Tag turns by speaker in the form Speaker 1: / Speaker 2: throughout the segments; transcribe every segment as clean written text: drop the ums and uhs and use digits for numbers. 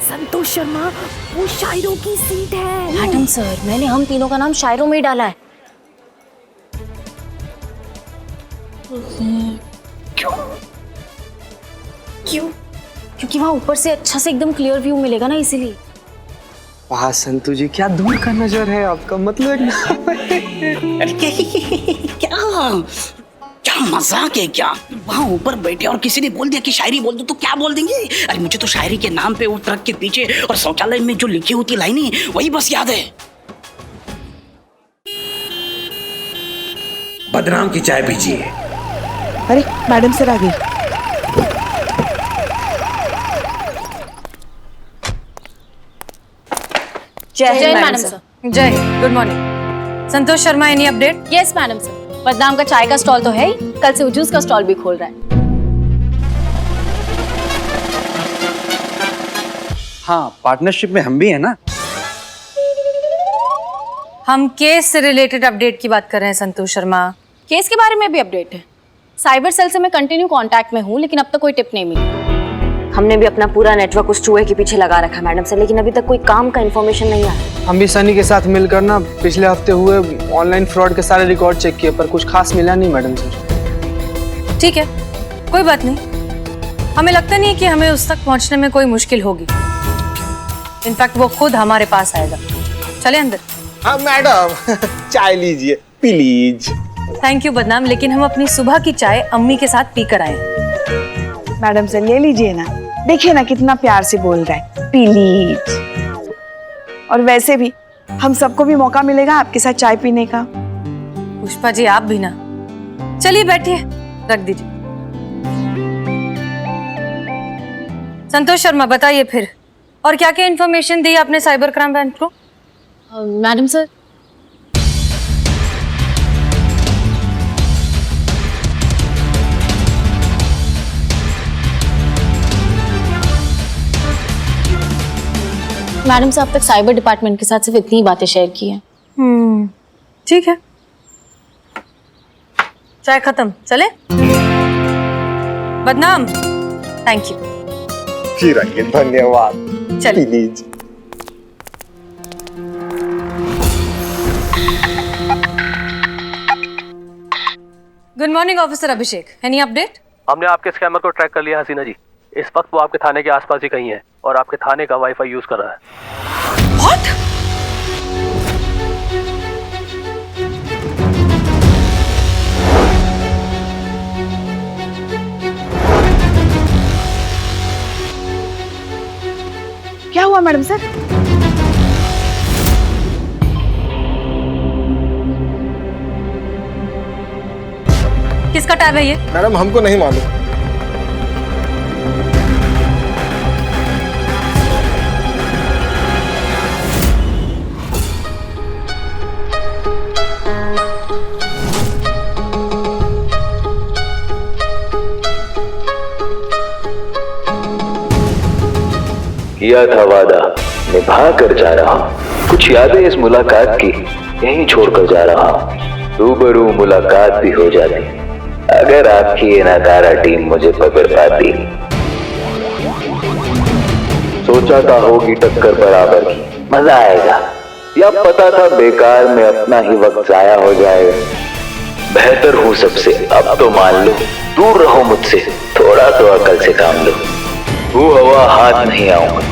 Speaker 1: संतोष शर्मा, वो शायरों की सीट है।
Speaker 2: मैडम सर, मैंने हम तीनों का नाम शायरों में ही डाला है।
Speaker 1: क्यों? क्यों?
Speaker 2: क्योंकि वहाँ ऊपर से अच्छा से एकदम क्लियर व्यू मिलेगा ना, इसीलिए।
Speaker 3: वाह संतू जी, क्या दूर का नजर है आपका, मतलब
Speaker 4: क्या मजाक है क्या? वहाँ ऊपर बैठे और किसी ने बोल दिया कि शायरी बोल दो तो क्या बोल देंगे? अरे मुझे तो शायरी के नाम पे वो ट्रक के पीछे और शौचालय में जो लिखी होती लाइनें वही बस याद है।
Speaker 5: बदनाम की चाय पीजिए।
Speaker 1: अरे मैडम सर आ गई।
Speaker 2: जय मैडम सर।
Speaker 6: जय, good morning. Santosh Sharma, any update?
Speaker 2: Yes madam sir, बदनाम का चाय का स्टॉल तो है ही, कल से वो जूस का स्टॉल भी खोल रहा है।
Speaker 3: हाँ, पार्टनरशिप में हम भी है ना।
Speaker 6: हम केस से रिलेटेड अपडेट की बात कर रहे हैं संतोष शर्मा।
Speaker 2: केस के बारे में भी अपडेट है। साइबर सेल से मैं कंटिन्यू कांटेक्ट में हूँ, लेकिन अब तक कोई टिप नहीं मिली। हमने भी अपना पूरा नेटवर्क उस चूहे के पीछे लगा रखा है मैडम सर, लेकिन अभी तक कोई काम का इन्फॉर्मेशन नहीं आया।
Speaker 3: हम भी सनी के साथ मिलकर ना पिछले हफ्ते हुए ऑनलाइन फ्रॉड के सारे रिकॉर्ड चेक किए, पर कुछ खास मिला नहीं मैडम सर।
Speaker 6: ठीक है, कोई बात नहीं। हमें लगता नहीं कि हमें उस तक पहुंचने में कोई मुश्किल होगी। इनफैक्ट वो खुद हमारे पास आएगा। चले अंदर।
Speaker 7: हाँ मैडम, चाय लीजिए प्लीज।
Speaker 6: थैंक यू बदनाम, लेकिन हम अपनी सुबह की चाय अम्मी के साथ पीकर आए हैं।
Speaker 1: मैडम सर ले लीजिए ना, देखिए ना कितना प्यार से बोल रहा है, प्लीज। और वैसे भी हम सबको भी मौका मिलेगा आपके साथ चाय पीने का।
Speaker 6: पुष्पा जी आप भी ना। चलिए बैठिए, रख दीजिए। संतोष शर्मा बताइए फिर, और क्या क्या इन्फॉर्मेशन दी आपने साइबर क्राइम ब्रांच को?
Speaker 2: मैडम सर, मैडम साहब तक साइबर डिपार्टमेंट के साथ सिर्फ इतनी ही बातें शेयर की हैं।
Speaker 6: ठीक है, चाय खत्म, चले? बदनाम, थैंक यू।
Speaker 7: फिर आइए, धन्यवाद।
Speaker 6: चलिए।
Speaker 7: Please.
Speaker 6: Good morning officer Abhishek, any update?
Speaker 8: हमने आपके स्कैमर को ट्रैक कर लिया हसीना जी। इस वक्त वो आपके थाने के आसपास ही कहीं है और आपके थाने का वाईफाई यूज कर रहा है।
Speaker 4: What?
Speaker 1: क्या हुआ मैडम सर?
Speaker 6: किसका टैब है ये?
Speaker 7: मैडम हमको नहीं मालूम।
Speaker 9: किया था वादा निभा कर जा रहा, कुछ यादें इस मुलाकात की यहीं छोड़कर जा रहा। रूबरू मुलाकात भी हो जाती अगर आपकी ये नकारा टीम मुझे पकड़ पाती। सोचा था होगी टक्कर बराबर की, मजा आएगा, या पता था बेकार में अपना ही वक्त जाया हो जाएगा। बेहतर हूँ सबसे अब तो मान लो, दूर रहो मुझसे, थोड़ा तो अकल से काम लो। वो हवा हाथ नहीं आऊंगा,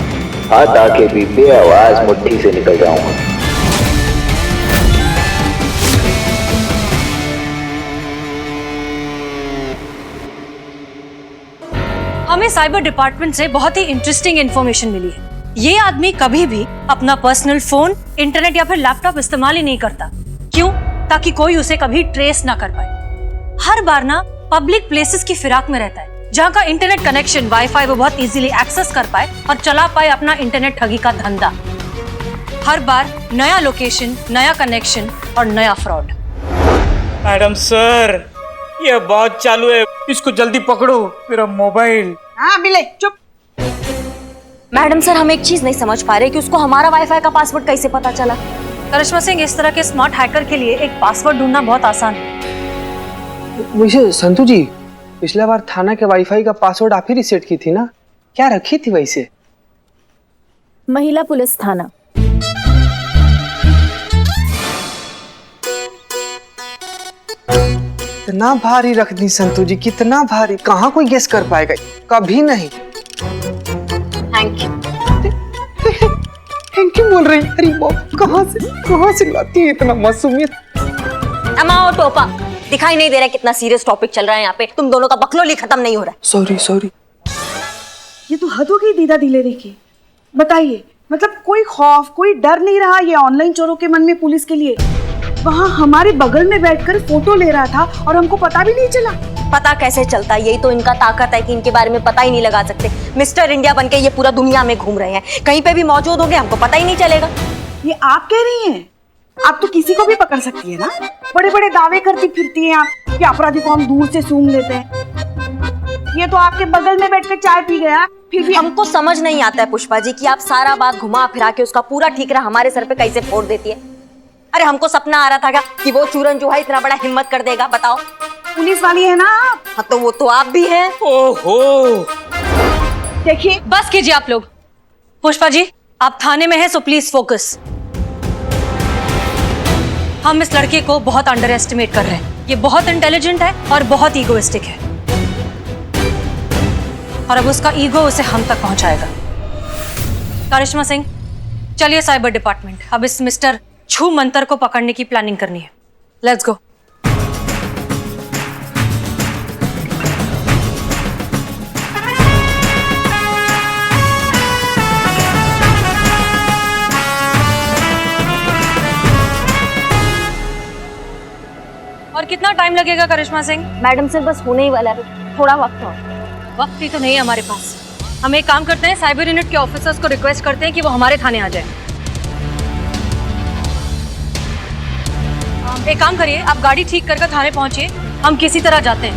Speaker 9: हाथ आके भी बेआवाज मुट्ठी से निकल जाऊंगा।
Speaker 6: हमें साइबर डिपार्टमेंट से बहुत ही इंटरेस्टिंग इंफॉर्मेशन मिली है। ये आदमी कभी भी अपना पर्सनल फोन, इंटरनेट या फिर लैपटॉप इस्तेमाल ही नहीं करता। क्यों? ताकि कोई उसे कभी ट्रेस ना कर पाए। हर बार ना पब्लिक प्लेसेस की फिराक में रहता है, जहाँ का इंटरनेट कनेक्शन, वाईफाई वो बहुत इजीली एक्सेस कर पाए और चला पाए अपना इंटरनेट ठगी का धंधा। हर बार नया लोकेशन, नया कनेक्शन और नया फ्रॉड।
Speaker 10: मैडम सर, ये बहुत चालू है, इसको जल्दी पकड़ो, मेरा मोबाइल।
Speaker 1: हाँ बिले चुप।
Speaker 2: मैडम सर, हम एक चीज नहीं समझ पा रहे कि उसको हमारा वाईफाई का पासवर्ड कैसे पता चला।
Speaker 6: करिश्मा सिंह, इस तरह के स्मार्ट हैकर के लिए एक पासवर्ड ढूंढना बहुत आसान है।
Speaker 3: वैसे संतू जी, पिछला बार थाना के वाईफाई का पासवर्ड आप ही रिसेट की थी ना, क्या रखी थी वैसे?
Speaker 5: महिला पुलिस थाना।
Speaker 3: इतना भारी रख दी संतू जी, कितना भारी, कहाँ कोई गेस कर पाएगा, कभी नहीं।
Speaker 2: Thank you.
Speaker 3: थैंक यू बोल रही, अरे बाप, कहाँ से लाती है इतना मासूमियत।
Speaker 2: अम्मा और टोपा, दिखाई नहीं दे रहा कितना सीरियस टॉपिक चल रहा है यहाँ पे, तुम दोनों का बकलोली खत्म नहीं हो रहा।
Speaker 3: सॉरी।
Speaker 1: ये तो हद हो गई दीदा दिलेरी की। बताइए, मतलब कोई खौफ, कोई डर नहीं रहा ये ऑनलाइन चोरों के मन में पुलिस के लिए? वहाँ हमारे बगल में बैठकर फोटो ले रहा था और हमको पता भी नहीं चला।
Speaker 2: पता कैसे चलता, यही तो इनका ताकत है कि इनके बारे में पता ही नहीं लगा सकते। मिस्टर इंडिया बनके ये पूरा दुनिया में घूम रहे हैं, कहीं पे भी मौजूद होंगे हमको पता ही नहीं चलेगा।
Speaker 1: ये आप कह रही हैं? आप तो किसी को भी पकड़ सकती है ना, बड़े बड़े दावे करती फिरती हैं आप कि अपराधी को हम दूर से सूंघ लेते हैं। ये तो आपके बगल में बैठकर चाय पी गया, फिर भी
Speaker 2: हमको समझ नहीं आता है पुष्पा जी कि आप सारा बात घुमा फिरा के उसका पूरा ठीकरा हमारे सर पे कैसे फोड़ देती है। अरे हमको सपना आ रहा था क्या कि वो चूरन जो है इतना बड़ा हिम्मत कर देगा, बताओ।
Speaker 1: पुलिस वाली है ना आप।
Speaker 2: हाँ तो वो तो आप भी हैं।
Speaker 10: ओहो,
Speaker 1: देखिए,
Speaker 6: बस कीजिए आप लोग। पुष्पा जी, आप थाने में हैं सो प्लीज फोकस। हम इस लड़के को बहुत अंडर एस्टिमेट कर रहे हैं। ये बहुत इंटेलिजेंट है और बहुत ईगोइस्टिक है, और अब उसका ईगो उसे हम तक पहुंचाएगा। करिश्मा सिंह, चलिए साइबर डिपार्टमेंट, अब इस मिस्टर छू मंतर को पकड़ने की प्लानिंग करनी है। Let's go. और कितना टाइम लगेगा करिश्मा सिंह?
Speaker 2: मैडम से बस होने ही वाला है, थोड़ा वक्त और।
Speaker 6: वक्त ही तो नहीं है हमारे पास। हम एक काम करते हैं, साइबर यूनिट के ऑफिसर्स को रिक्वेस्ट करते हैं कि वो हमारे थाने आ जाए। एक काम करिए, आप गाड़ी ठीक कर थाने पहुंचिए, हम किसी तरह जाते हैं।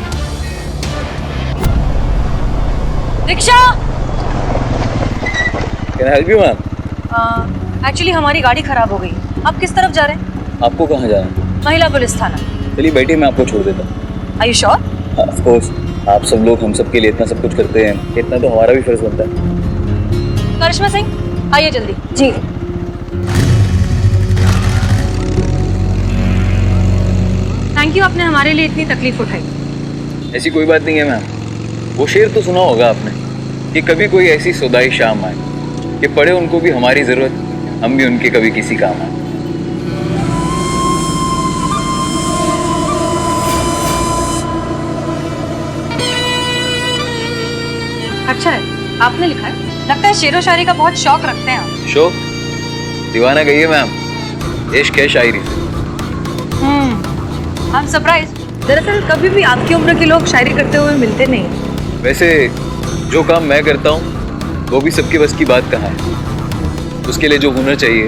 Speaker 6: Rickshaw!
Speaker 9: Can I help you, ma'am?
Speaker 6: Actually हमारी गाड़ी खराब हो गई। आप किस तरफ जा रहे हैं?
Speaker 9: आपको कहाँ जाना है?
Speaker 6: महिला पुलिस थाना।
Speaker 9: चलिए बैठिए, मैं आपको छोड़ देता हूँ।
Speaker 6: Are you sure?
Speaker 9: Of course, आप सब लोग हम सब के लिए इतना सब कुछ करते हैं, इतना तो हमारा भी फर्ज बनता है।
Speaker 6: करिश्मा सिंह, आइए जल्दी।
Speaker 2: जी।
Speaker 6: थैंक यू, आपने हमारे लिए इतनी तकलीफ उठाई।
Speaker 9: ऐसी कोई बात नहीं है मैम। वो शेर तो सुना होगा आपने कि कभी कोई ऐसी सुदाई शाम आए कि पड़े उनको भी हमारी जरूरत, हम भी उनके कभी किसी काम आए।
Speaker 6: अच्छा है, आपने लिखा है। लगता है शेरो शायरी का बहुत शौक रखते हैं आप।
Speaker 9: शौक? दीवाना गई है मैम, इश्क है शायरी से।
Speaker 6: I am surprise. दरअसल कभी भी आपकी उम्र के लोग शायरी करते हुए मिलते नहीं।
Speaker 9: वैसे जो काम मैं करता हूँ वो भी सबके बस की बात कहाँ है, उसके लिए जो हुनर चाहिए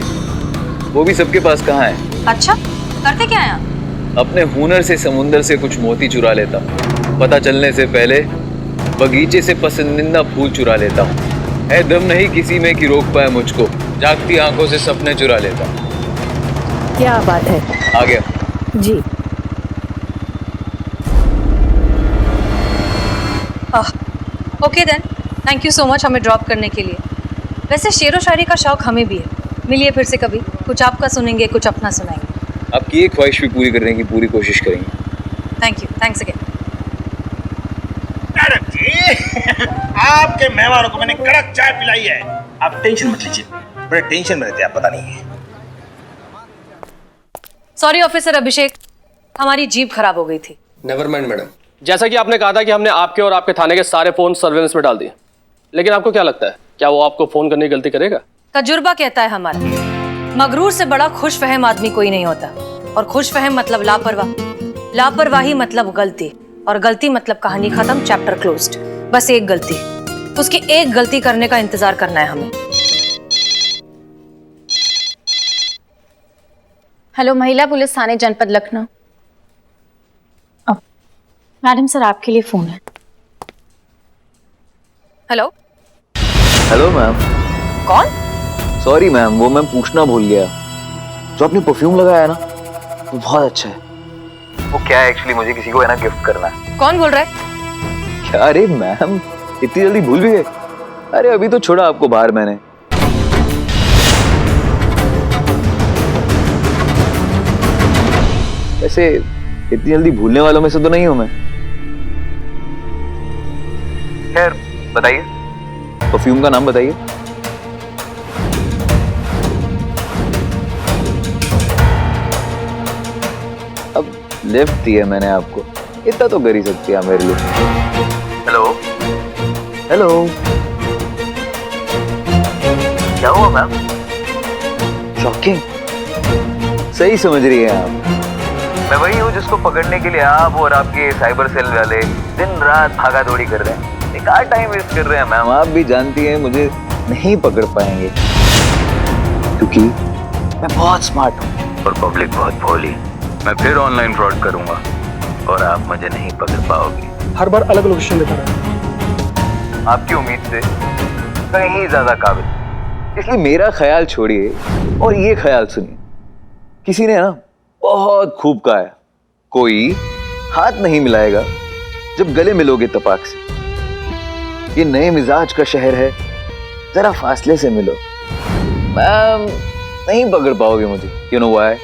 Speaker 9: वो भी सबके पास कहाँ है।
Speaker 6: अच्छा, करते क्या हैं आप?
Speaker 9: अपने हुनर से समुंदर से कुछ मोती चुरा लेता हूँ, पता चलने से पहले बगीचे से पसंदीदा फूल चुरा लेता हूँ। है दम नहीं किसी में कि रोक पाए मुझको, जागती आंखों से सपने चुरा लेता हूँ।
Speaker 5: क्या बात है।
Speaker 9: आ गया
Speaker 5: जी।
Speaker 6: Okay then, thank you so much हमें ड्रॉप करने के लिए। वैसे शेरो शायरी का शौक हमें भी है, मिलिए फिर से कभी, कुछ आपका सुनेंगे, कुछ अपना सुनाएंगे।
Speaker 9: आपकी एक ख्वाहिश भी पूरी करने की पूरी कोशिश करेंगे।
Speaker 6: Thank you, thanks again.
Speaker 7: आपके मेहमानों को मैंने कड़क चाय पिलाई है, आप टेंशन मत लीजिए, बड़े टेंशन में रहते हैं, आप पता नहीं है।
Speaker 6: सॉरी ऑफिसर अभिषेक, हमारी जीप खराब हो गई थी।
Speaker 8: Never mind madam. जैसा कि आपने कहा था कि हमने आपके और आपके थाने के सारे फोन सर्वेलेंस में डाल दिए, लेकिन आपको क्या लगता है, क्या वो आपको फोन करने की गलती करेगा?
Speaker 6: तजुर्बा कहता है हमारा, मगरूर से बड़ा खुशफहम आदमी कोई नहीं होता, और खुशफहम मतलब लापरवाह, लापरवाही मतलब गलती, और गलती मतलब कहानी खत्म, चैप्टर क्लोज्ड। बस एक गलती, उसकी एक गलती करने का इंतजार करना है हमें।
Speaker 5: हेलो, महिला पुलिस थाने जनपद लखनऊ। मैडम सर, आपके लिए फोन है।
Speaker 6: हेलो।
Speaker 9: Hello ma'am.
Speaker 6: कौन?
Speaker 9: सॉरी मैम, वो मैं पूछना भूल गया, जो आपने परफ्यूम लगाया है ना वो बहुत अच्छा है। वो क्या है एक्चुअली, मुझे किसी को है ना गिफ्ट करना है।
Speaker 6: कौन बोल रहा है?
Speaker 9: क्या? अरे मैम, इतनी जल्दी भूल भी गए? अरे अभी तो छोड़ा आपको बाहर मैंने। वैसे इतनी जल्दी भूलने वालों में से तो नहीं हूं मैं। खैर बताइए, परफ्यूम का नाम बताइए। अब लिफ्ट दिया मैंने आपको, इतना तो कर ही सकती है मेरे लिए। हेलो हेलो, क्या हुआ मैम? शॉकिंग, सही समझ रही हैं आप। मैं वही हूँ जिसको पकड़ने के लिए आप और आपके साइबर सेल वाले दिन रात भागा दौड़ी कर रहे हैं, बेकार टाइम वेस्ट कर रहे हैं मैम। आप भी जानती हैं मुझे नहीं पकड़ पाएंगे, क्योंकि मैं बहुत स्मार्ट हूँ और पब्लिक बहुत भोली। मैं फिर ऑनलाइन फ्रॉड करूंगा और आप मुझे नहीं पकड़ पाओगे।
Speaker 3: हर बार अलग लोकेशन लेकर आए।
Speaker 9: आपकी उम्मीद से कहीं ज्यादा काबिल, इसलिए मेरा ख्याल छोड़िए और ये ख्याल सुनिए। किसी ने ना बहुत खूब कहा है, कोई हाथ नहीं मिलाएगा जब गले मिलोगे तपाक से। ये नए मिजाज का शहर है, जरा फासले से मिलो। मैम नहीं पकड़ पाओगे मुझे। You know why?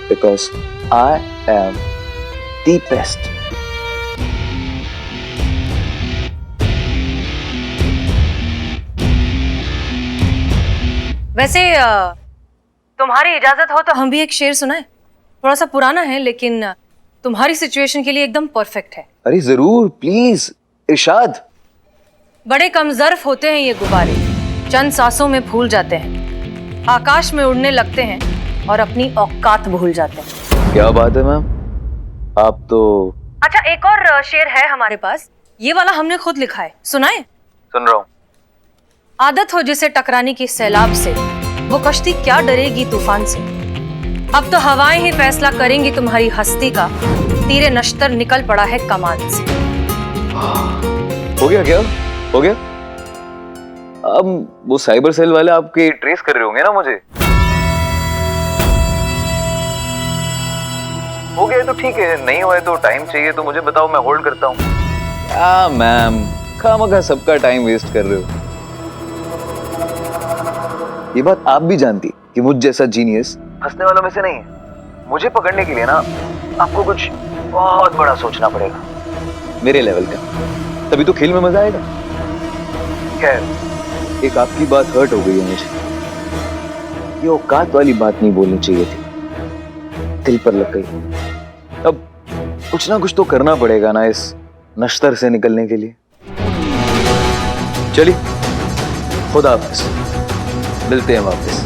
Speaker 9: Because I am the best.
Speaker 6: वैसे तुम्हारी इजाजत हो तो हम भी एक शेर सुनाएं। थोड़ा सा पुराना है लेकिन तुम्हारी सिचुएशन के लिए एकदम परफेक्ट है।
Speaker 9: अरे जरूर, प्लीज इरशाद।
Speaker 6: बड़े कमजर्फ होते हैं ये गुब्बारे, चंद सांसों में फूल जाते हैं, आकाश में उड़ने लगते हैं और अपनी औकात भूल जाते हैं।
Speaker 9: क्या बात है मैम, आप तो।
Speaker 6: अच्छा, एक और शेर है हमारे पास, ये वाला हमने खुद लिखा है, सुनाए?
Speaker 9: सुन रहा हूँ।
Speaker 6: आदत हो जिसे टकराने की सैलाब से, वो कश्ती क्या डरेगी तूफान से। अब तो हवाएं ही फैसला करेंगी तुम्हारी हस्ती का, तीरे नश्तर निकल पड़ा है कमान से।
Speaker 9: हो गया क्या? हो गया? अब वो साइबर सेल वाले आपके ट्रेस कर रहे होंगे ना मुझे। हो गया तो ठीक है, नहीं हुआ तो टाइम चाहिए तो मुझे बताओ, मैं होल्ड करता हूँ। क्या मैम, खामखा सबका टाइम वेस्ट कर रहे हो। ये बात आप भी जानती कि मुझ जैसा जीनियस फंसने वालों में से नहीं है। मुझे पकड़ने के लिए ना आपको कुछ बहुत बड़ा सोचना पड़ेगा, मेरे लेवल का, तभी तो खेल में मजा आएगा। खैर, एक आपकी बात हर्ट हो गई है मुझे। ये औकात वाली बात नहीं बोलनी चाहिए थी, दिल पर लग गई। अब कुछ ना कुछ तो करना पड़ेगा ना इस नश्तर से निकलने के लिए। चलिए, खुदा हाफिज, मिलते हैं वापस।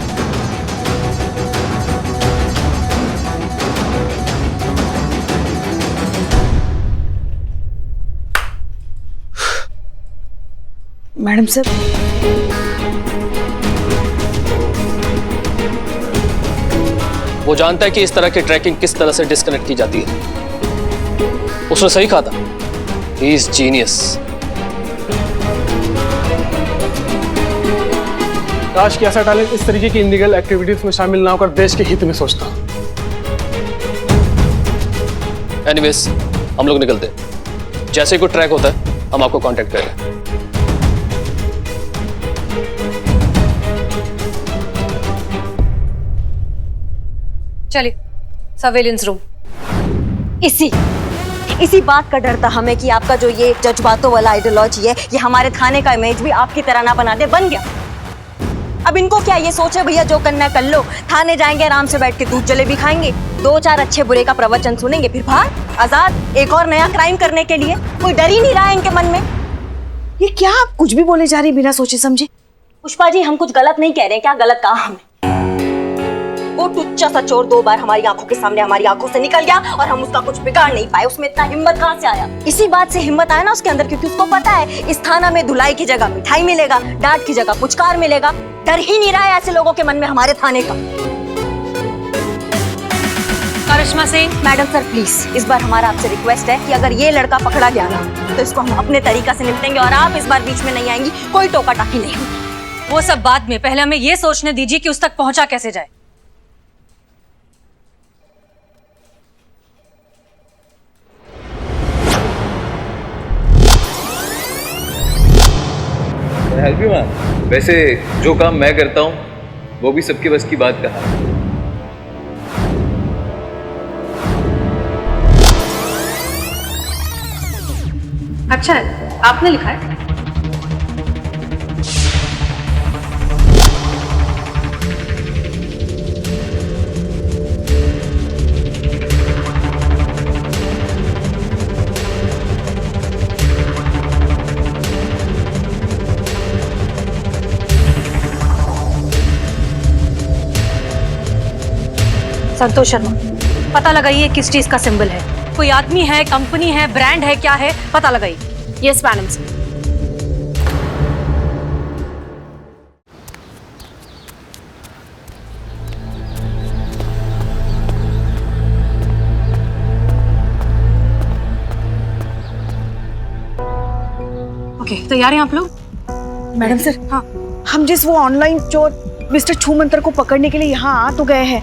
Speaker 1: मैडम सर,
Speaker 8: वो जानता है कि इस तरह की ट्रैकिंग किस तरह से डिस्कनेक्ट की जाती है। उसने सही कहा था, ही इज जीनियस।
Speaker 3: काश कि ऐसा टैलेंट इस तरीके की इलीगल एक्टिविटीज में शामिल ना होकर देश के हित में सोचता।
Speaker 8: एनीवेज, हम लोग निकलते हैं। जैसे ही कोई ट्रैक होता है हम आपको कांटेक्ट करेंगे।
Speaker 6: चलिए, सर्वेलेंस रूम।
Speaker 2: इसी बात का डर था हमें कि आपका जो ये जज्बातों वाला आइडियोलॉजी है, ये हमारे थाने का इमेज भी आपकी तरह ना बना दे। बन गया। अब इनको क्या ये सोचे भैया जो करना है कर लो, थाने जाएंगे आराम से बैठ के दूध जलेबी खाएंगे, 2-4 अच्छे बुरे का प्रवचन सुनेंगे, फिर बाहर आजाद एक और नया क्राइम करने के लिए। कोई डर ही नहीं रहा है इनके मन में।
Speaker 1: ये क्या आप कुछ भी बोले जा रही बिना सोचे समझे?
Speaker 2: पुष्पा जी, हम कुछ गलत नहीं कह रहे हैं। क्या गलत कहा हमने? वो टुच्चा सा चोर 2 बार हमारी आंखों के सामने हमारी आंखों से निकल गया और हम उसका कुछ बिगाड़ नहीं पाए। उसमें इतना हिम्मत कहाँ से आया? इसी बात से हिम्मत आया ना उसके अंदर, क्योंकि उसको पता है इस थाना में धुलाई की जगह मिठाई मिलेगा, डांट की जगह पुचकार मिलेगा। डर ही नहीं रहा है ऐसे लोगों के मन में हमारे थाने का।
Speaker 6: करिश्मा सिंह।
Speaker 2: मैडम सर प्लीज, इस बार हमारा आपसे रिक्वेस्ट है कि अगर ये लड़का पकड़ा गया ना तो इसको हम अपने तरीका से निपटेंगे और आप इस बार बीच में नहीं आएंगी, कोई टोका टाकी नहीं होगी।
Speaker 6: वो सब बाद में, पहले हमें ये सोचने दीजिए कि उस तक पहुंचा कैसे जाए।
Speaker 9: Help you ma'am. वैसे जो काम मैं करता हूँ वो भी सबके बस की बात कहा है।
Speaker 6: अच्छा है, आपने लिखा है? संतोष शर्मा, पता लगाइए किस चीज का सिंबल है। कोई आदमी है, कंपनी है, ब्रांड है, क्या है, पता लगाइए।
Speaker 5: Yes madam sir.
Speaker 6: ओके, तैयार हैं आप लोग?
Speaker 1: मैडम सर, हाँ, हम जिस वो ऑनलाइन चोर मिस्टर छूमंतर को पकड़ने के लिए यहाँ आ तो गए हैं,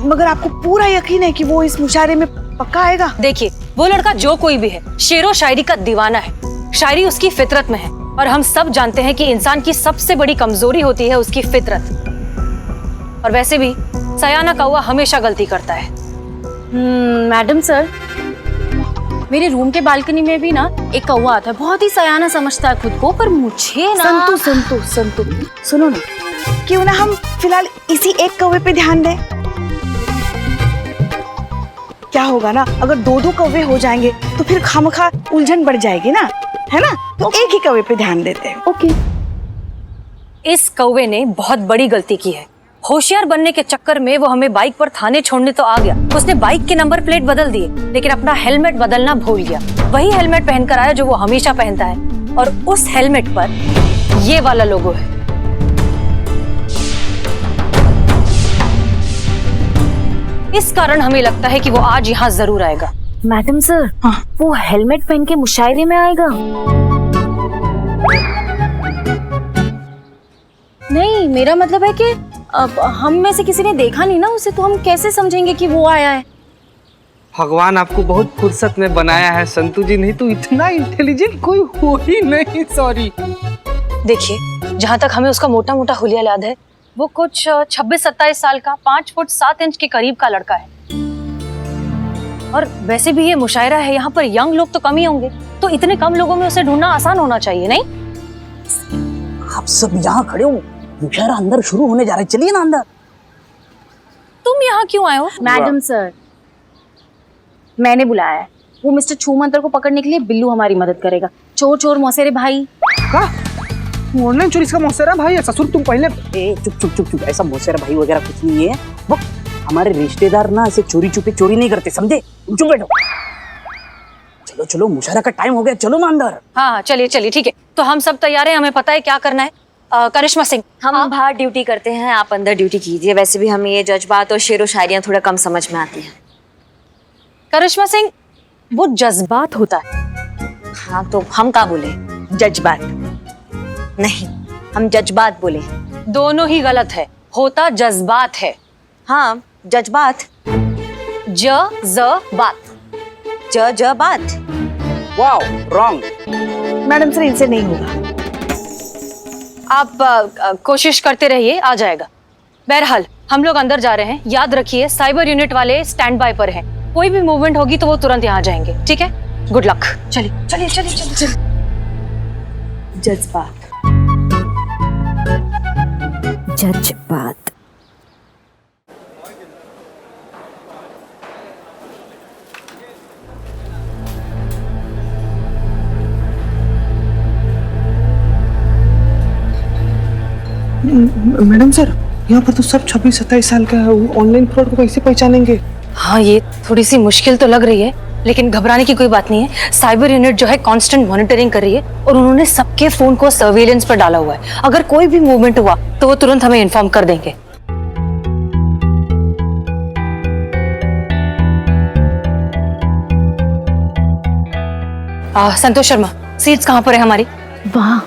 Speaker 1: मगर आपको पूरा यकीन है कि वो इस मुशायरे में पक्का आएगा?
Speaker 6: देखिए, वो लड़का जो कोई भी है, शेरो शायरी का दीवाना है। शायरी उसकी फितरत में है और हम सब जानते हैं कि इंसान की सबसे बड़ी कमजोरी होती है उसकी फितरत। और वैसे भी सयाना कौवा हमेशा गलती करता है।
Speaker 5: मैडम सर, मेरे रूम के बालकनी में भी ना एक कौवा आता है, बहुत ही सयाना समझता है खुद को, पर मुझे ना
Speaker 1: संतु, सुनो ना, क्यों ना हम फिलहाल इसी एक कौवे पे ध्यान दें? क्या होगा ना, अगर दो दो कौवे हो जाएंगे तो फिर खामखा उलझन बढ़ जाएगी ना, है ना? तो एक ही कौवे पे ध्यान देते हैं।
Speaker 5: ओके।
Speaker 6: इस कौवे ने बहुत बड़ी गलती की है। होशियार बनने के चक्कर में वो हमें बाइक पर थाने छोड़ने तो आ गया। उसने बाइक के नंबर प्लेट बदल दिए, लेकिन अपना हेलमेट बदलना भूल गया। वही हेलमेट पहनकर आया जो वो हमेशा पहनता है, और उस हेलमेट पर ये वाला लोगो है। इस कारण हमें लगता है कि वो आज यहाँ जरूर आएगा।
Speaker 5: मैडम सर, वो हेलमेट पहन के मुशायरे में आएगा? नहीं, मेरा मतलब है कि अब हम में से किसी ने देखा नहीं ना उसे, तो हम कैसे समझेंगे कि वो आया है?
Speaker 3: भगवान आपको बहुत फुर्सत में बनाया है संतु जी, नहीं तो इतना इंटेलिजेंट कोई हो ही नहीं। सॉरी।
Speaker 6: देखिए, जहाँ तक हमें उसका मोटा मोटा हुलिया याद है, वो कुछ 26-27 साल का, 5 फुट 7 इंच के करीब का लड़का है। और वैसे भी ये मुशायरा है, यहाँ पर यंग लोग तो कम ही होंगे, तो इतने कम लोगों में उसे ढूंढना आसान होना चाहिए, नहीं?
Speaker 4: आप सब यहाँ खड़े हो, मुशायरा अंदर शुरू होने जा रहा है, चलिए ना अंदर।
Speaker 6: तुम यहाँ क्यों आए हो?
Speaker 5: मैडम सर, मैंने बुलाया है। वो मिस्टर छूमंतर को पकड़ने के लिए बिल्लू हमारी मदद करेगा। चोर चोर मौसेरे भाई।
Speaker 3: ऑनलाइन चोरी का मौसेरा भाई है? ससुर तुम पहले
Speaker 4: चुप, ऐसा मौसेरा भाई वगैरह कुछ नहीं है। वो हमारे रिश्तेदार ना ऐसे चोरी छुपे चोरी नहीं करते, समझे? तुम चुप बैठो। चलो, मुशायरा का टाइम हो गया, चलो ना अंदर।
Speaker 6: हाँ, चलिए, ठीक है। तो हम सब तैयार हैं, हमें पता है क्या करना है। करिश्मा सिंह,
Speaker 2: हम बाहर ड्यूटी करते हैं, आप अंदर ड्यूटी कीजिए। वैसे भी हमें ये जज्बात और शेरो शायरियाँ थोड़ा कम समझ में आती हैं।
Speaker 6: करिश्मा सिंह, वो जज्बात होता है।
Speaker 2: हाँ, तो हम क्या बोले? जज्बात नहीं, हम जज्बात बोले।
Speaker 6: दोनों ही गलत है, होता जज्बात है।
Speaker 2: हाँ, जज्बात।
Speaker 6: जज्बात।
Speaker 2: जज्बात।
Speaker 4: Wow, wrong.
Speaker 1: मैडम सर, इनसे नहीं होगा।
Speaker 6: आप कोशिश करते रहिए, आ जाएगा। बहरहाल हम लोग अंदर जा रहे हैं। याद रखिए, साइबर यूनिट वाले स्टैंड बाय पर हैं। कोई भी मूवमेंट होगी तो वो तुरंत यहाँ जाएंगे, ठीक है? Good luck. चलिए।
Speaker 2: जज्बात।
Speaker 3: मैडम सर, यहाँ पर तो सब 26-27 साल का है। ऑनलाइन फ्रॉड को कैसे पहचानेंगे?
Speaker 6: हाँ, ये थोड़ी सी मुश्किल तो लग रही है, लेकिन घबराने की कोई बात नहीं है। साइबर यूनिट जो है कांस्टेंट मॉनिटरिंग कर रही है और उन्होंने सबके फोन को सर्वेलेंस पर डाला हुआ है। अगर कोई भी मूवमेंट हुआ तो वो तुरंत हमें इन्फॉर्म कर देंगे। संतोष शर्मा, सीट्स कहाँ पर है हमारी?
Speaker 5: वाह,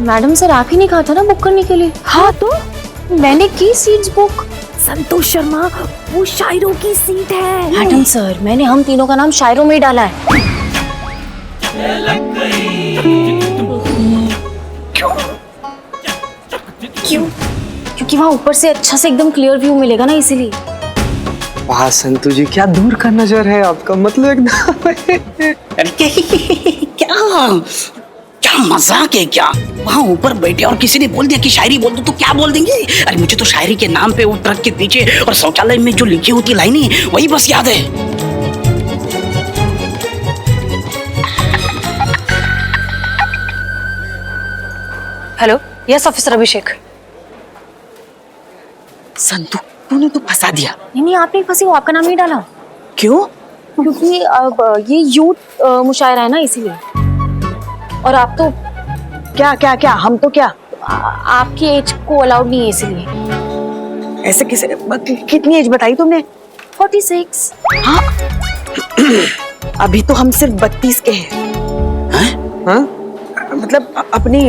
Speaker 5: मैडम सर, आप ही ने कहा था ना बुक करने के लिए? हाँ, तो मैंने की सीट्स बुक। संतोष शर्मा, वो शायरों की सीट है। मैडम सर, मैंने हम तीनों का नाम शायरों में ही डाला है। क्यों? क्योंकि वहाँ ऊपर से अच्छा से एकदम क्लियर व्यू मिलेगा ना, इसीलिए।
Speaker 3: वाह संतू जी, क्या दूर का नजर है आपका, मतलब एकदम।
Speaker 4: अरे क्या मजाक है क्या? वहाँ ऊपर बैठे और किसी ने बोल दिया कि शायरी बोल दो तो क्या बोल देंगे? अरे मुझे तो शायरी के नाम पे वो ट्रक के पीछे और शौचालय में जो लिखी होती लाइनें वही बस याद है।
Speaker 6: हेलो, यस ऑफिसर अभिषेक।
Speaker 4: संतू, तूने तो फंसा दिया।
Speaker 5: नहीं, आप नहीं फंसी, वो आपका नाम ही डाला।
Speaker 4: क्यों?
Speaker 5: क्योंकि अब ये यूथ मुशायरा है ना, इसीलिए। और आप तो
Speaker 1: क्या क्या क्या, हम तो क्या?
Speaker 5: आपकी एज को अलाउड नहीं है, इसीलिए।
Speaker 1: ऐसे किसे? कितनी एज बताई तुमने?
Speaker 5: 46।
Speaker 1: हाँ अभी तो हम सिर्फ 32 के हैं। हाँ? मतलब अपनी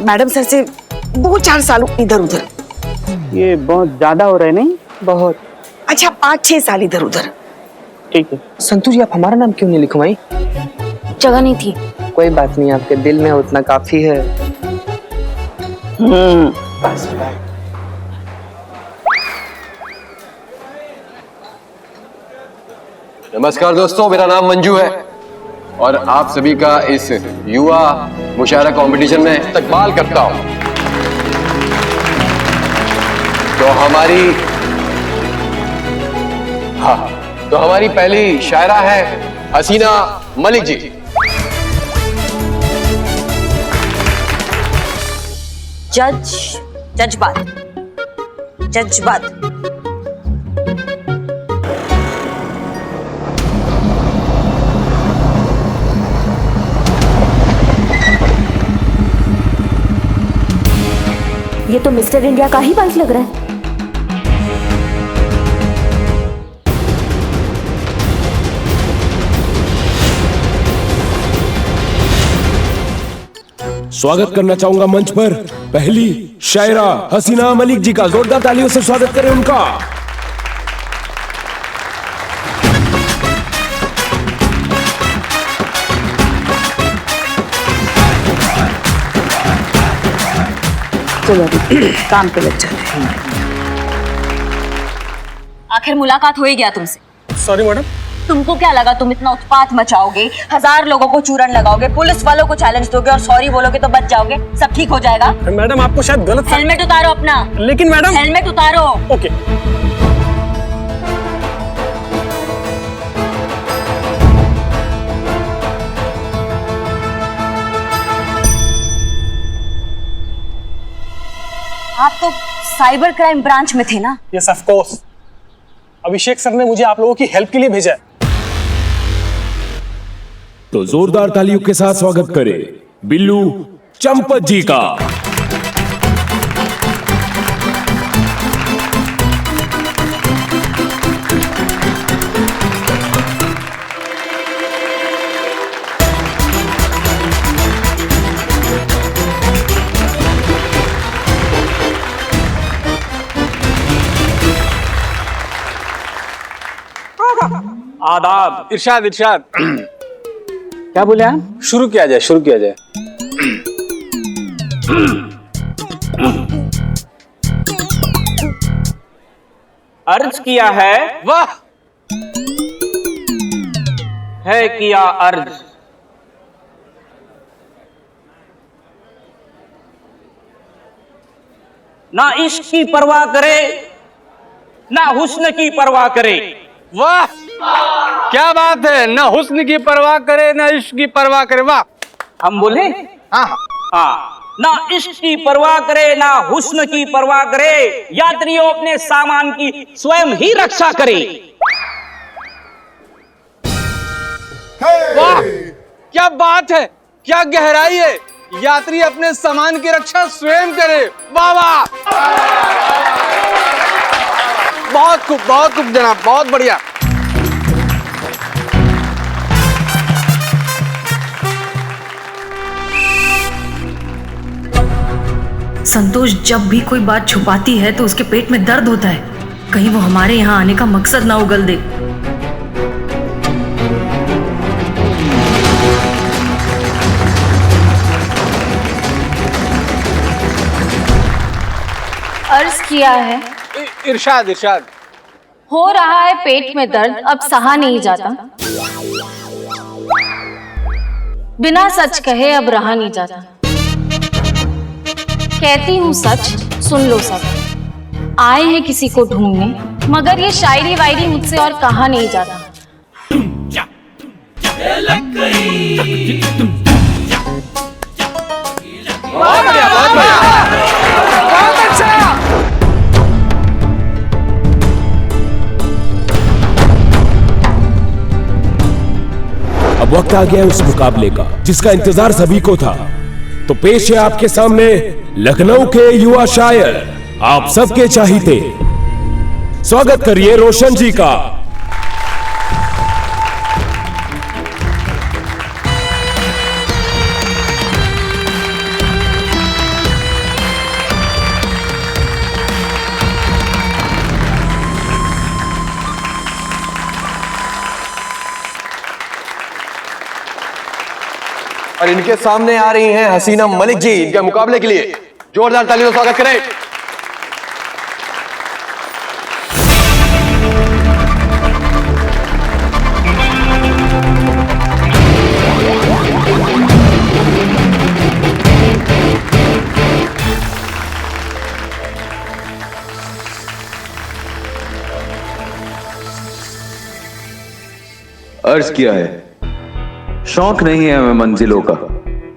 Speaker 1: मैडम सर से 2-4 साल इधर उधर।
Speaker 4: ये बहुत ज्यादा हो रहा है नहीं?
Speaker 1: बहुत। अच्छा 5-6 साल इधर उधर।
Speaker 4: ठीक है।
Speaker 3: संतू जी, आप हमारा नाम क्यों नहीं लिखवाई?
Speaker 5: जगह नहीं थी।
Speaker 3: कोई बात नहीं, आपके दिल में उतना काफी है। बस।
Speaker 11: नमस्कार दोस्तों, मेरा नाम मंजू है और आप सभी का इस युवा मुशायरा कंपटीशन में इस्तकबाल करता हूं। तो हमारी पहली शायरा है हसीना मलिक जी।
Speaker 2: जज्बात।
Speaker 5: ये तो मिस्टर इंडिया का ही बाइक लग रहा है।
Speaker 12: स्वागत करना चाहूंगा मंच पर पहली शायरा हसीना मलिक जी का। जोरदार तालियों से स्वागत करें उनका।
Speaker 1: चलो अभी काम पे लग जाते हैं।
Speaker 2: आखिर मुलाकात हो ही गया तुमसे।
Speaker 10: Sorry madam.
Speaker 2: तुमको क्या लगा तुम इतना उत्पात मचाओगे, 1000 लोगों को चूरन लगाओगे, पुलिस वालों को चैलेंज दोगे और सॉरी बोलोगे तो बच जाओगे, सब ठीक हो जाएगा?
Speaker 10: मैडम आपको शायद गलत।
Speaker 2: हेलमेट उतारो अपना।
Speaker 10: लेकिन मैडम।
Speaker 2: हेलमेट उतारो।
Speaker 10: ओके।
Speaker 2: आप तो साइबर क्राइम ब्रांच में थे ना?
Speaker 10: Yes of course. Abhishek sir ने मुझे आप लोगों की हेल्प के लिए भेजा है।
Speaker 12: तो जोरदार तालियों के साथ स्वागत करें बिल्लू चंपत जी का।
Speaker 10: आदाब।
Speaker 11: इरशाद इरशाद।
Speaker 4: क्या बोले आप?
Speaker 11: शुरू किया जाए।
Speaker 10: अर्ज किया है।
Speaker 11: वाह।
Speaker 10: है किया अर्ज। ना इश्क की परवाह करे, ना हुस्न की परवाह करे।
Speaker 11: वाह, क्या बात है। ना हुस्न की परवाह करे, ना इश्क की परवाह करे। वाह।
Speaker 10: हम बोले? हाँ। ना इश्क की परवाह करे, ना हुस्न की परवाह करे, यात्रियों अपने सामान की स्वयं ही रक्षा करे।
Speaker 11: वाह, क्या बात है, क्या गहराई है। यात्री अपने सामान की रक्षा स्वयं करे। वाह वाह, बहुत खूब जनाब, बहुत बढ़िया।
Speaker 6: संतोष जब भी कोई बात छुपाती है तो उसके पेट में दर्द होता है। कहीं वो हमारे यहाँ आने का मकसद ना उगल दे।
Speaker 5: अर्ज किया है?
Speaker 11: इरशाद इरशाद।
Speaker 5: हो रहा है पेट में दर्द, अब सहा नहीं जाता। बिना सच कहे अब रहा नहीं जाता। कहती हूँ सच, सुन लो सब। आए हैं किसी को ढूंढने, मगर ये शायरी वायरी मुझसे और कहा नहीं जाता।
Speaker 11: बहुत बढ़िया बहुत बढ़िया बहुत अच्छा।
Speaker 12: अब वक्त आ गया है उस मुकाबले का जिसका इंतजार सभी को था। तो पेश है आपके सामने लखनऊ के युवा शायर, आप सबके चाहते। स्वागत करिए रोशन जी का।
Speaker 11: और इनके सामने आ रही हैं हसीना मलिक जी। इनके मुकाबले के लिए जोरदार तालियों से स्वागत करें।
Speaker 9: अर्ज किया है, शौक नहीं है हमें मंजिलों का,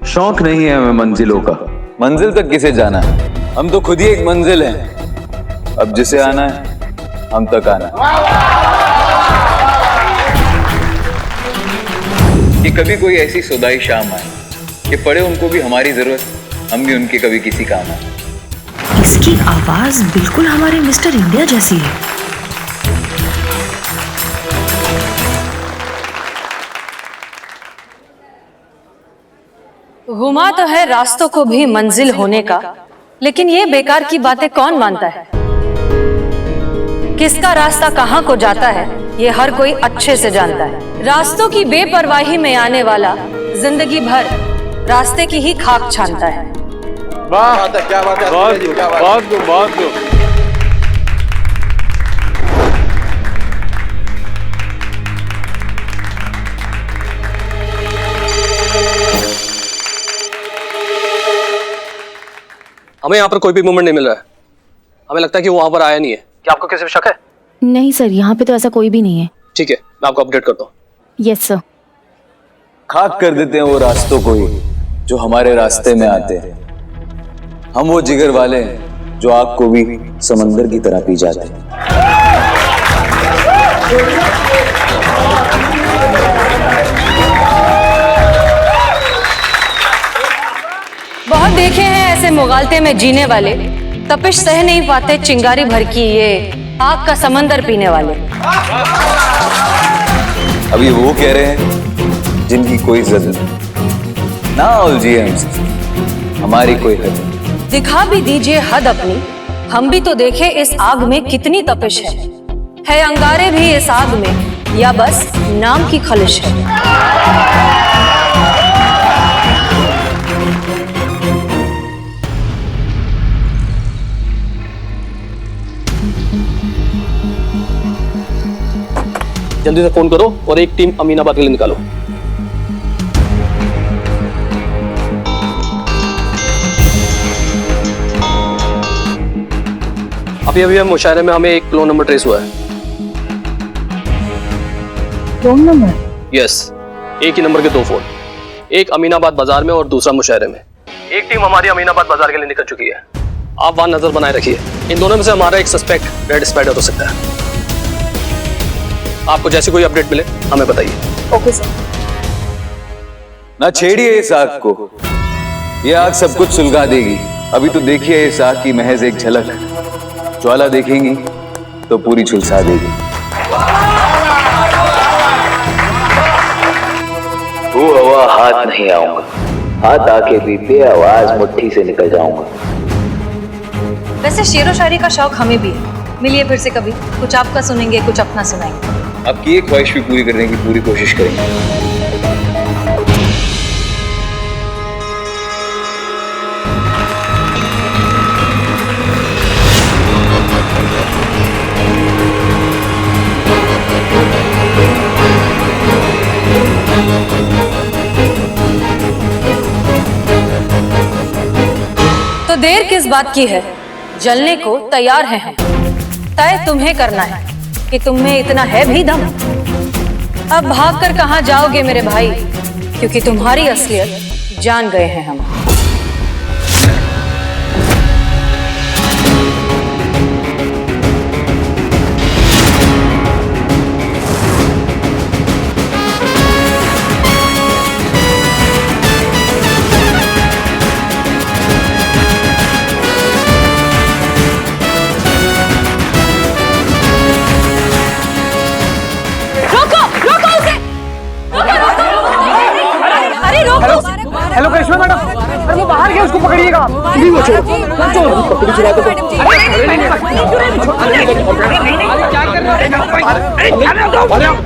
Speaker 9: शौक नहीं है हमें मंजिलों का। मंजिल तक किसे जाना है, हम तो खुद ही एक मंजिल हैं। अब जिसे आना है हम तक आना है। कि कभी कोई ऐसी सुदाई शाम आए कि पड़े उनको भी हमारी जरूरत, हम भी उनके कभी किसी काम आए।
Speaker 13: इसकी आवाज बिल्कुल हमारे मिस्टर इंडिया जैसी है।
Speaker 6: गुमा तो है रास्तों को भी मंजिल होने का, लेकिन ये बेकार की बातें कौन मानता है? किसका रास्ता कहाँ को जाता है ये हर कोई अच्छे से जानता है। रास्तों की बेपरवाही में आने वाला जिंदगी भर रास्ते की ही खाक छानता है।
Speaker 11: वाह क्या बात है, बहुत
Speaker 8: हमें यहाँ पर कोई भी मूवमेंट नहीं मिल रहा है। हमें लगता है कि वो वहां पर आया नहीं है। क्या आपको किसी पे शक है?
Speaker 5: नहीं सर, यहाँ पे तो ऐसा कोई भी नहीं है।
Speaker 8: ठीक है, मैं आपको अपडेट करता हूँ।
Speaker 5: Yes sir.
Speaker 9: खाक कर देते हैं वो रास्तों को ही जो हमारे रास्ते में आते हैं। हम वो जिगर वाले हैं जो आग को भी समंदर की तरह पी जाते हैं।
Speaker 6: बहुत देखे हैं ऐसे मुगालते में जीने वाले, तपिश सह नहीं पाते चिंगारी भर की ये आग का समंदर पीने वाले।
Speaker 9: अब ये वो कह रहे हैं जिनकी कोई इज्जत नहीं। ना उलझिए हमसे, हमारी कोई हद नहीं।
Speaker 6: दिखा भी दीजिए हद अपनी, हम भी तो देखे इस आग में कितनी तपिश है अंगारे भी इस आग में या बस नाम की खलिश है।
Speaker 8: जल्दी से फोन करो और एक टीम अमीनाबाद के लिए निकालो। अभी अभी हम मुशायरे में हमें एक क्लोन नंबर ट्रेस हुआ है।
Speaker 5: Clone number?
Speaker 8: यस, एक ही नंबर के दो फोन, एक अमीनाबाद बाजार में और दूसरा मुशायरे में। एक टीम हमारी अमीनाबाद बाजार के लिए निकल चुकी है। आप वहां नजर बनाए रखिए। इन दोनों में से हमारा एक सस्पेक्ट रेड स्पाइडर हो सकता है। आपको जैसे कोई अपडेट मिले हमें बताइए।
Speaker 5: Okay sir.
Speaker 9: ना छेड़िए इस आग को, ये आग सब कुछ सुलगा देगी। अभी तो देखिए इस आग की महज एक झलक, ज्वाला देखेंगी तो पूरी झुलसा देगी। वो हवा हाथ नहीं आऊंगा, हाथ आके भी बेआवाज मुट्ठी से निकल जाऊंगा।
Speaker 6: वैसे शेरो शायरी का शौक हमें भी है। मिलिए फिर से कभी, कुछ आपका सुनेंगे, कुछ अपना सुनाएंगे।
Speaker 9: आपकी एक ख्वाहिश भी पूरी करने की पूरी कोशिश करेंगे।
Speaker 6: देर किस बात की है, जलने को तैयार हैं हम। तय तुम्हें करना है कि तुम में इतना है भी दम। अब भाग कर कहाँ जाओगे मेरे भाई, क्योंकि तुम्हारी असलियत जान गए हैं हम।
Speaker 3: हेलो करिश्मा मैडम, अरे वो बाहर गया, उसको पकड़िएगा। नहीं वो छोड़ो, पकड़ी चला दो। क्या कर रहे हो?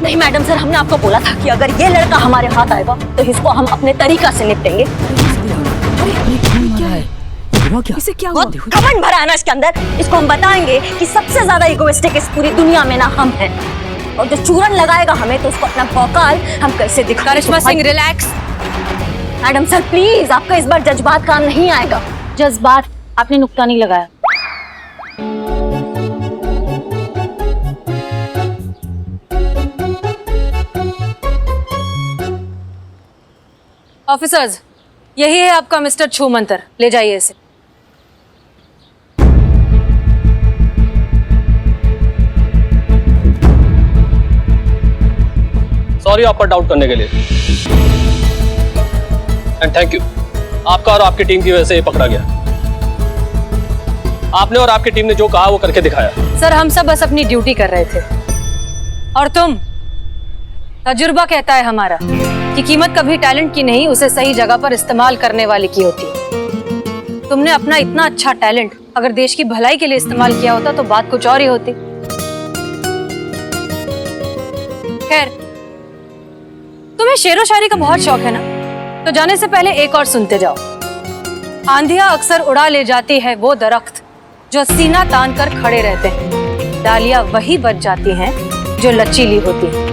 Speaker 2: नहीं मैडम सर, हमने आपको बोला था कि अगर ये लड़का हमारे हाथ आएगा तो इसको हम अपने तरीका से निपटेंगे।
Speaker 5: इसे क्या
Speaker 2: हुआ? घमंड भरा है ना इसके अंदर। इसको हम बताएंगे कि सबसे ज्यादा इगोइस्टिक इस पूरी दुनिया में ना हम हैं, और जो चूरन लगाएगा हमें तो उसको अपना भौकाल हम कैसे दिखाएं।
Speaker 6: Karishma Singh relax.
Speaker 2: Madam sir please, आपका इस बार जज्बात काम नहीं आएगा।
Speaker 5: जज्बात? आपने नुक्ता नहीं लगाया।
Speaker 6: ऑफिसर्स, यही है आपका मिस्टर छू मंतर, ले जाइए इसे।
Speaker 8: सॉरी आप पर डाउट करने के लिए, एंड थैंक यू। आपका और आपकी टीम की वजह से ये पकड़ा गया। आपने और आपकी टीम ने जो कहा वो करके दिखाया।
Speaker 6: सर हम सब बस अपनी ड्यूटी कर रहे थे, और तुम, तजुर्बा कहता है हमारा कि कीमत कभी टैलेंट की नहीं, उसे सही जगह पर इस्तेमाल करने वाले की होती है। तुमने अपना इतना अच्छा टैलेंट अगर देश की भलाई के लिए इस्तेमाल किया होता तो बात कुछ और ही होती। खैर, तुम्हें शेरो शायरी का बहुत शौक है ना, तो जाने से पहले एक और सुनते जाओ। आंधियां अक्सर उड़ा ले जाती है वो दरख्त जो सीना तान कर खड़े रहते हैं, डालियां वही बच जाती हैं जो लचीली होती हैं।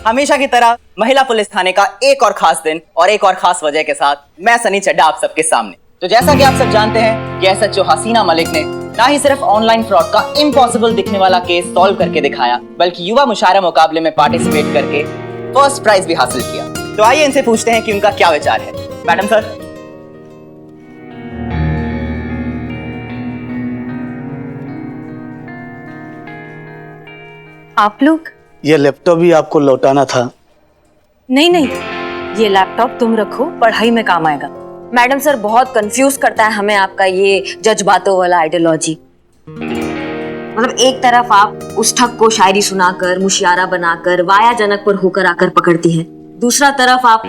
Speaker 4: हमेशा की तरह महिला पुलिस थाने का एक और खास दिन और एक और खास वजह के साथ मैं सनी चड्ढा आप सबके सामने। तो जैसा कि आप सब जानते हैं कि एसएचओ हसीना मलिक ने ना ही सिर्फ ऑनलाइन फ्रॉड का इम्पॉसिबल दिखने वाला केस सॉल्व करके दिखाया, बल्कि युवा मुशायरा मुकाबले में पार्टिसिपेट करके फर्स्ट प्राइज भी हासिल किया। तो आइए इनसे पूछते हैं कि उनका क्या विचार है। Madam sir.
Speaker 6: आप लोग?
Speaker 14: ये लैपटॉप भी आपको लौटाना था।
Speaker 6: नहीं, ये लैपटॉप तुम रखो, पढ़ाई में काम आएगा।
Speaker 2: मैडम सर, बहुत कंफ्यूज करता है हमें आपका ये जज्बातों वाला आइडियोलॉजी। मतलब एक तरफ आप उस ठग को शायरी सुनाकर, मुशियारा बनाकर, वाया जनक पर होकर आकर पकड़ती हैं, दूसरा तरफ आप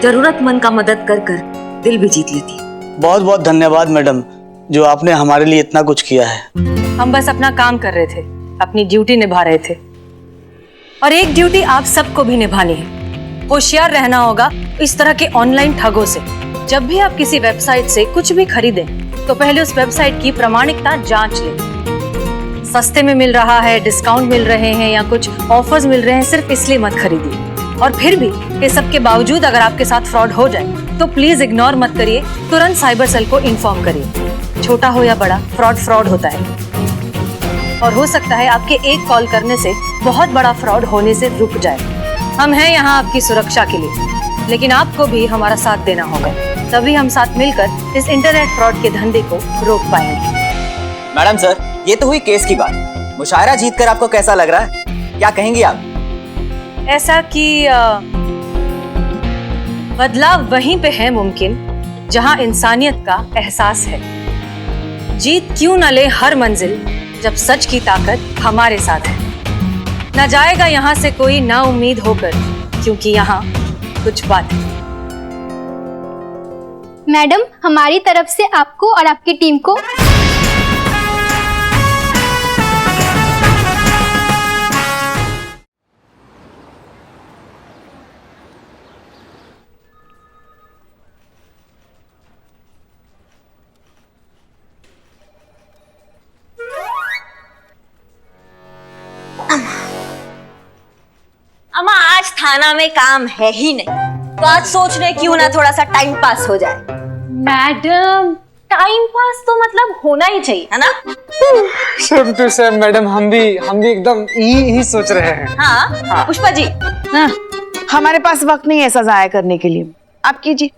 Speaker 2: जरूरतमंद का मदद कर कर दिल भी जीत लेती है।
Speaker 14: बहुत बहुत धन्यवाद मैडम, जो आपने हमारे लिए इतना कुछ किया है।
Speaker 6: हम बस अपना काम कर रहे थे, अपनी ड्यूटी निभा रहे थे, और एक ड्यूटी आप सबको भी निभानी है। होशियार रहना होगा इस तरह के ऑनलाइन ठगों से। जब भी आप किसी वेबसाइट से कुछ भी खरीदें तो पहले उस वेबसाइट की प्रामाणिकता जांच लें। सस्ते में मिल रहा है, डिस्काउंट मिल रहे हैं या कुछ ऑफर्स मिल रहे हैं, सिर्फ इसलिए मत खरीदिए। और फिर भी ये सब के बावजूद अगर आपके साथ फ्रॉड हो जाए तो प्लीज इग्नोर मत करिए, तुरंत साइबर सेल को इन्फॉर्म करिए। छोटा हो या बड़ा, फ्रॉड होता है, और हो सकता है आपके एक कॉल करने से बहुत बड़ा फ्रॉड होने से रुक जाए। हम हैं यहाँ आपकी सुरक्षा के लिए, लेकिन आपको भी हमारा साथ देना होगा, तभी हम साथ मिलकर इस इंटरनेट फ्रॉड के धंधे को रोक पाएंगे।
Speaker 4: मैडम सर, ये तो हुई केस की बात। मुशायरा जीतकर आपको कैसा लग रहा है, क्या कहेंगी आप?
Speaker 6: ऐसा कि बदलाव वहीं पे है मुमकिन जहां इंसानियत का एहसास है। जीत क्यों न ले हर मंजिल जब सच की ताकत हमारे साथ है। न जाएगा यहाँ से कोई ना उम्मीद होकर, क्योंकि यहाँ कुछ बात है।
Speaker 15: मैडम, हमारी तरफ से आपको और आपकी टीम को
Speaker 2: अम्मा, आज थाना में काम है ही नहीं, तो आज सोच रहे क्यों ना थोड़ा सा टाइम पास हो जाए।
Speaker 5: मैडम, टाइम पास तो मतलब होना ही चाहिए,
Speaker 2: है ना?
Speaker 3: सेम टू सेम मैडम, हम भी एकदम यही सोच रहे हैं।
Speaker 2: हाँ, पुष्पा जी।
Speaker 1: हाँ, हमारे पास वक्त नहीं है ऐसा जाया करने के लिए, आप कीजिए।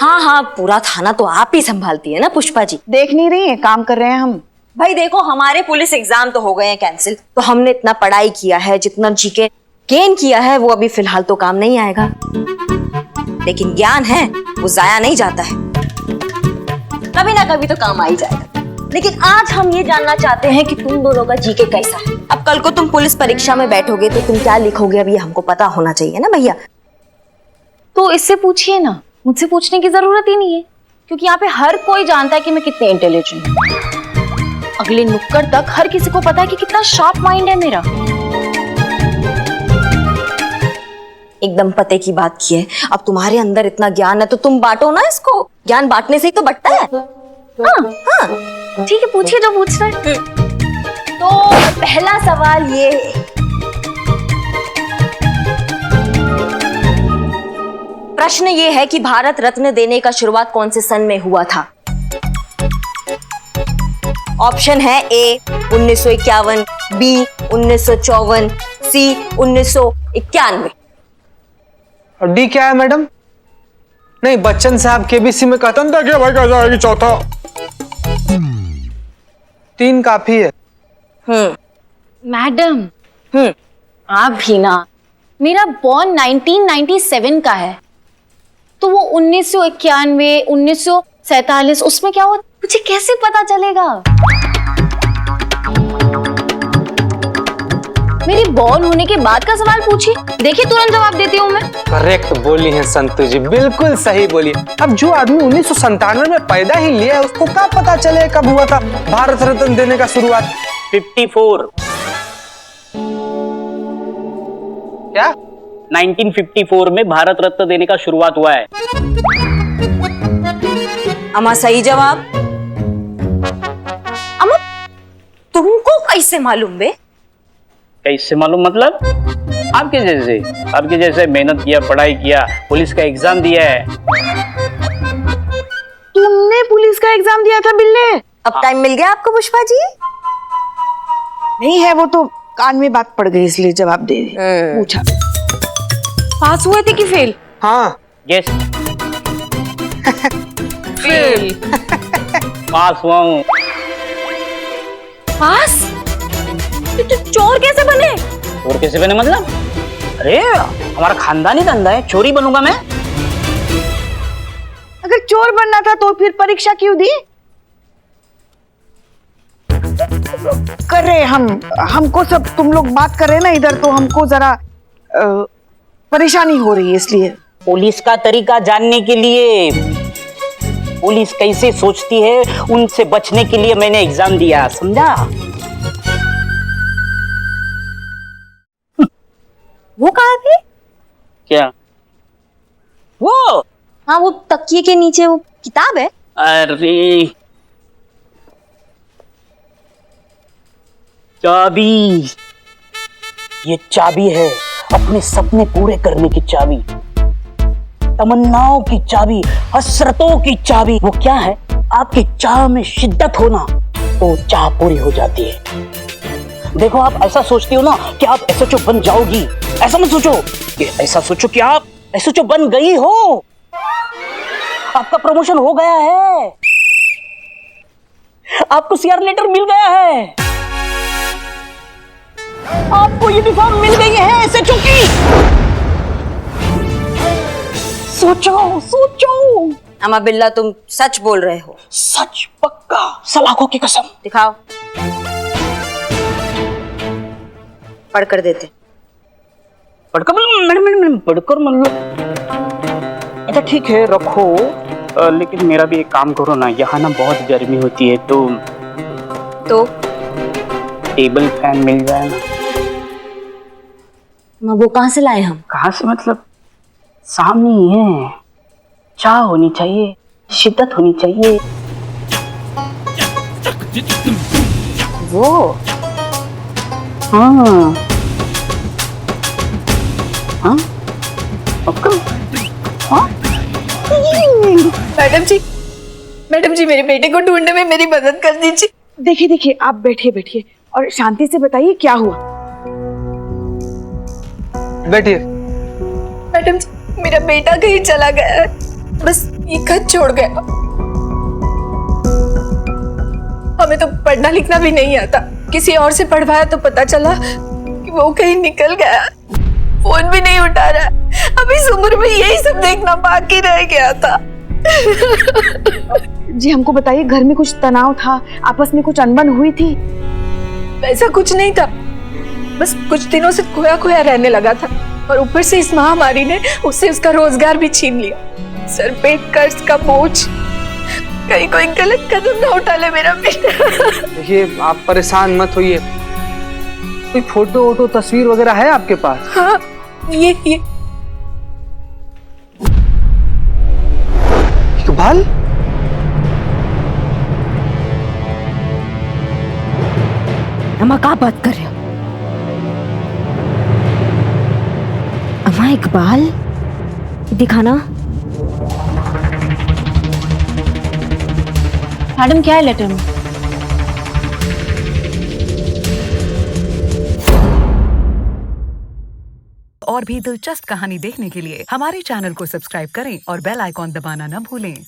Speaker 2: हाँ, पूरा थाना तो आप ही संभालती है ना पुष्पा जी।
Speaker 1: देख नहीं रही है, काम कर रहे हैं हम।
Speaker 2: भाई देखो, हमारे पुलिस एग्जाम तो हो गए हैं कैंसिल, तो हमने इतना पढ़ाई किया है, जितना जीके गेन किया है वो अभी फिलहाल तो काम नहीं आएगा, लेकिन ज्ञान है वो जाया नहीं जाता है, कभी ना कभी तो काम आ ही जाएगा। लेकिन आज हम ये जानना चाहते हैं कि तुम दोनों का जीके कैसा है। अब कल को तुम पुलिस परीक्षा में बैठोगे तो तुम क्या लिखोगे, अब ये हमको पता होना चाहिए ना भैया।
Speaker 5: तो इससे पूछिए ना, मुझसे पूछने की जरूरत ही नहीं है, क्योंकि यहाँ पे हर कोई जानता है कि मैं कितने इंटेलिजेंट हूँ। अगले नुक्कड़ तक हर किसी को पता है कि कितना शार्प माइंड है मेरा।
Speaker 2: एकदम पते की बात की है। अब तुम्हारे अंदर इतना ज्ञान है तो तुम बांटो ना इसको, ज्ञान बांटने से ही तो बढ़ता है।
Speaker 5: हाँ, ठीक है, पूछिए जो पूछ रहे हैं।
Speaker 2: तो पहला सवाल ये है, प्रश्न ये है कि भारत रत्न देने का शुरुआत कौन से सन में हुआ था? ऑप्शन है ए 1951, बी 1954, सी 1991।
Speaker 3: और डी क्या है मैडम? नहीं, बच्चन साहब केबीसी में कहता था कि भाई कैसा आएगी चौथा। 3 काफी है।
Speaker 5: मैडम, आप भी ना, मेरा बॉर्न 1997 का है, तो वो 1991, 1947 उसमें क्या हुआ मुझे कैसे पता चलेगा? मेरी बॉर्न होने के बाद का सवाल पूछिए, देखिए तुरंत जवाब देती हूँ मैं।
Speaker 3: करेक्ट बोली है संतु जी, बिल्कुल सही बोली। अब जो आदमी 1997 में पैदा ही लिया है उसको क्या पता चले कब हुआ था भारत रत्न देने का शुरुआत?
Speaker 10: 54। क्या? 1954 में भारत रत्न देने का शुरुआत हुआ है।
Speaker 2: अम्मा सही जवाब। अम्मा तुमको कैसे मालूम बे?
Speaker 10: कैसे मालूम मतलब? आपके जैसे मेहनत किया, पढ़ाई किया, पुलिस का एग्जाम दिया है।
Speaker 1: तुमने पुलिस का एग्जाम दिया था बिल्ले?
Speaker 2: अब टाइम मिल गया आपको पुष्पा जी?
Speaker 1: नहीं है, वो तो कान में बात पड़ गई इसलिए जवाब दे पूछा।
Speaker 5: पास हुए थे कि फेल?
Speaker 3: हाँ।
Speaker 10: यस।
Speaker 5: फेल।
Speaker 10: पास हुआ हूँ।
Speaker 5: पास? तो चोर कैसे बने?
Speaker 10: चोर कैसे बने मतलब? अरे हमारा खानदानी धंधा है, चोरी बनूंगा मैं?
Speaker 1: अगर चोर बनना था तो फिर परीक्षा क्यों दी? कर रहे हमको सब तुम लोग बात कर रहे ना इधर, तो हमको जरा परेशानी हो रही है इसलिए।
Speaker 10: पुलिस का तरीका जानने के लिए, पुलिस कैसे सोचती है उनसे बचने के लिए मैंने एग्जाम दिया, समझा?
Speaker 2: वो कहाँ थे?
Speaker 10: क्या? वो?
Speaker 2: हाँ वो तकिए के नीचे वो किताब है।
Speaker 10: अरे चाबी, ये चाबी है अपने सपने पूरे करने की चाबी, तमन्नाओं की चाबी, हसरतों की चाबी। वो क्या है? आपकी चाह में शिद्दत होना तो चाह पूरी हो जाती है। देखो आप ऐसा सोचती हो ना कि आप एसएचओ बन जाओगी, ऐसा मत सोचो कि ऐसा सोचो कि आप एसएचओ बन गई हो, आपका प्रमोशन हो गया है, आपको सीआर लेटर मिल गया है, आपको यूनिफॉर्म मिल गई है एसएचओ की। सोचो सोचो।
Speaker 2: अम्मा बिल्ला तुम सच बोल रहे हो?
Speaker 10: सच पक्का, सलाखों की कसम।
Speaker 2: दिखाओ। पढ़कर देते।
Speaker 10: पढ़कर मैडम पढ़कर मतलब? अच्छा ठीक है रखो, लेकिन मेरा भी एक काम करो ना, यहाँ ना बहुत गर्मी होती है तो टेबल फैन मिल जाए ना।
Speaker 2: वो कहाँ से लाए हम?
Speaker 10: कहाँ से मतलब? सामने ही है। चाह होनी चाहिए, शिद्दत होनी चाहिए।
Speaker 2: वो
Speaker 10: हाँ हाँ पक्का। हाँ
Speaker 5: मैडम जी मेरे बेटे को ढूंढने में मेरी मदद कर दीजिए।
Speaker 1: देखिए देखिए, आप बैठिए और शांति से बताइए क्या हुआ।
Speaker 3: बैठिए।
Speaker 5: मैडम जी मेरा बेटा कहीं चला गया है, बस ये खत छोड़ गया। हमें तो पढ़ना लिखना भी नहीं आता, किसी और से पढ़वाया तो पता चला कि वो कहीं निकल गया, फोन भी नहीं उठा रहा। अब इस उम्र में यही सब देखना बाकी रह गया था।
Speaker 1: जी हमको बताइए, घर में कुछ तनाव था, आपस में कुछ अनबन हुई थी?
Speaker 5: ऐसा कुछ नहीं था, बस कुछ दिनों से खोया खोया रहने लगा था और ऊपर से इस महामारी ने उससे उसका रोजगार भी छीन लिया। सर पे कर्ज का बोझ, कहीं कोई गलत कदम ना उठा ले मेरा बेटा।
Speaker 3: देखिए आप परेशान मत होइए, कोई फोटो वोटो तस्वीर वगैरह है आपके पास?
Speaker 5: हाँ ये
Speaker 3: इकबाल?
Speaker 5: अम्मा क्या बात कर रहे हो? अम्मा इकबाल दिखाना।
Speaker 6: मैडम क्या है लेटर में?
Speaker 16: और भी दिलचस्प कहानी देखने के लिए हमारे चैनल को सब्सक्राइब करें और बेल आइकॉन दबाना न भूलें।